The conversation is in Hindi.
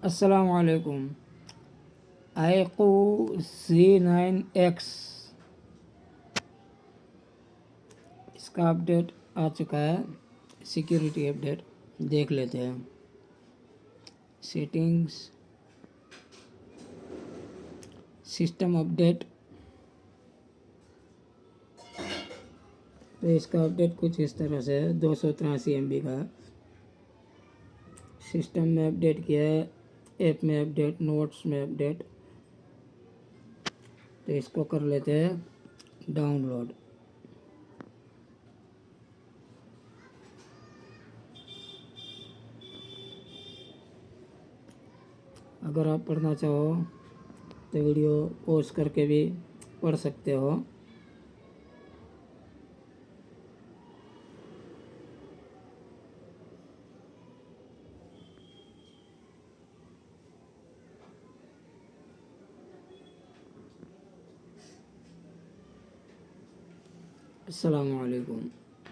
अस्सलामुअलैकुम। आईकू C9X इसका अपडेट आ चुका है, सिक्योरिटी अपडेट देख लेते हैं। Settings, system update. तो इसका अपडेट कुछ इस तरह से है, 283 MB का। सिस्टम में अपडेट किया है, ऐप में अपडेट, नोट्स में अपडेट। तो इसको कर लेते हैं डाउनलोड। अगर आप पढ़ना चाहो तो वीडियो पॉज करके भी पढ़ सकते हो। अस्सलामुअलैकुम।